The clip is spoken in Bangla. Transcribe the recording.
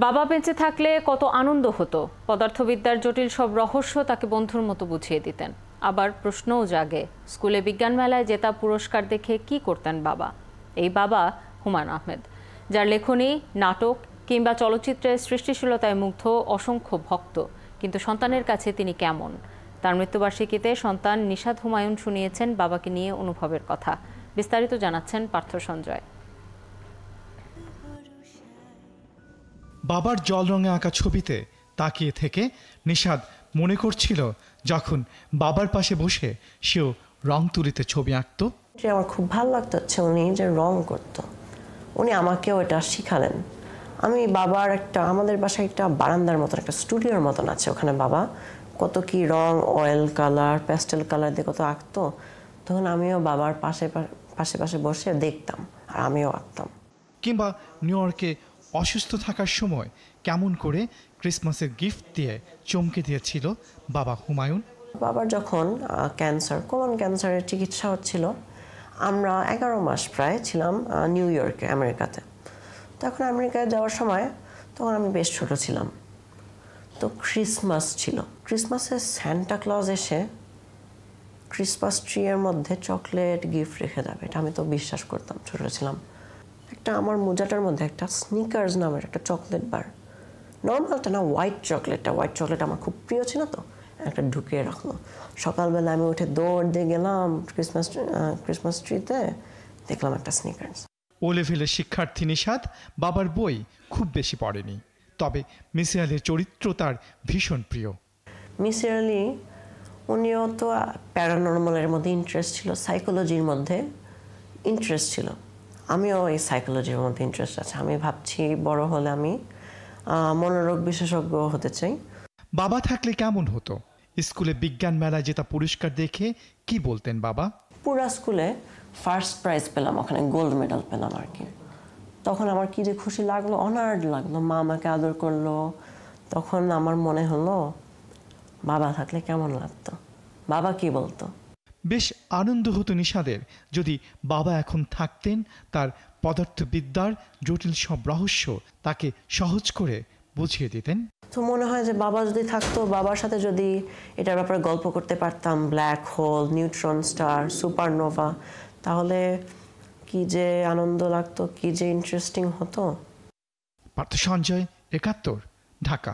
বাবা বেঁচে থাকলে কত আনন্দ হতো। পদার্থবিদ্যার জটিল সব রহস্য তাকে বন্ধুর মতো বুঝিয়ে দিতেন। আবার প্রশ্নও জাগে, স্কুলে বিজ্ঞান মেলায় জেতা পুরস্কার দেখে কি করতেন বাবা। এই বাবা হুমায়ূন আহমেদ, যার লেখনী, নাটক কিংবা চলচ্চিত্রের সৃষ্টিশীলতায় মুগ্ধ অসংখ্য ভক্ত। কিন্তু সন্তানের কাছে তিনি কেমন? তার মৃত্যুবার্ষিকীতে সন্তান নিশাদ হুমায়ুন শুনিয়েছেন বাবাকে নিয়ে অনুভবের কথা। বিস্তারিত জানাচ্ছেন পার্থ সঞ্জয়। বাবার জল রঙে আঁকা ছবিতে তাকিয়ে থেকে নিশাদ মনে করছিল যখন বাবার পাশে বসে সেও রং তুলিতে ছবি আঁকত। আমার খুব ভালো লাগতো হচ্ছে উনি যে রং করতো, উনি আমাকেও এটা শিখালেন। আমি বাবার আমাদের বাসায় একটা বারান্দার মতন একটা স্টুডিওর মতন আছে, ওখানে বাবা কত কি রং, অয়েল কালার, প্যাস্টেল কালার দিয়ে কত আঁকতো। তখন আমিও বাবার পাশে পাশে বসে দেখতাম আর আমিও আঁকতাম। কিংবা নিউ ইয়র্কে অসুস্থ থাকার সময় কেমন করে ক্রিসমাসের গিফট দিয়ে চমকে দিয়েছিল বাবা হুমায়ুন। বাবার যখন কোলন ক্যান্সারের চিকিৎসা হচ্ছিল, আমরা 11 মাস প্রায় ছিলাম নিউ ইয়র্কে, আমেরিকাতে। তখন আমেরিকায় যাওয়ার সময় তখন আমি বেশ ছোট ছিলাম। তো ক্রিসমাস ছিল, ক্রিসমাসে সান্টা ক্লজ এসে ক্রিসমাস ট্রি এর মধ্যে চকলেট গিফট রেখে যাবে, এটা আমি তো বিশ্বাস করতাম, ছোট ছিলাম। আমার মোজাটার মধ্যে একটা স্নিকার্স নামের একটা চকলেট বার, নর্মালটা না, হোয়াইট চকলেট আমার খুব প্রিয় ছিল, তো একটা ঢুকিয়ে রাখলো। সকালবেলা আমি উঠে দৌড় দিয়ে গেলাম ক্রিসমাস ট্রিতে, দেখলাম একটা স্নিকার্স। ও লেভেলের শিক্ষার্থী নিশাদ বাবার বই খুব বেশি পড়েনি, তবে মিসির আলীর চরিত্র তার ভীষণ প্রিয়। মিসির আলী উনিও তো প্যারানর্মালের মধ্যে ইন্টারেস্ট ছিল, সাইকোলজির মধ্যে ইন্টারেস্ট ছিল। আমিও এই সাইকোলজির মধ্যে ইন্টারেস্ট আছে। আমি ভাবছি বড় হলে আমি মনোরোগ বিশেষজ্ঞ হতে চাই। বাবা থাকলে কেমন হতো? স্কুলে বিজ্ঞান মেলায় জেতা পুরস্কার দেখে কি বলতেন বাবা? পুরা স্কুলে ফার্স্ট প্রাইজ পেলাম, ওখানে গোল্ড মেডেল পেলাম আর কি। তখন আমার কি যে খুশি লাগলো, অনার্ড লাগলো, মা আমাকে আদর করলো। তখন আমার মনে হলো বাবা থাকলে কেমন লাগতো, বাবা কি বলতো। বেশ আনন্দ হতো নিশাদের যদি বাবা এখন থাকতেন, তার পদার্থবিদ্যার জটিল সব রহস্য তাকে সহজ করে বুঝিয়ে দিতেন। তো মনে হয় যে বাবা যদি থাকতো, বাবার সাথে যদি এটার ব্যাপারে গল্প করতে পারতাম, black hole, neutron star, supernova, তাহলে কি যে আনন্দ লাগতো, কি যে ইন্টারেস্টিং হতো। পার্থ সঞ্জয়, ৭১, ঢাকা।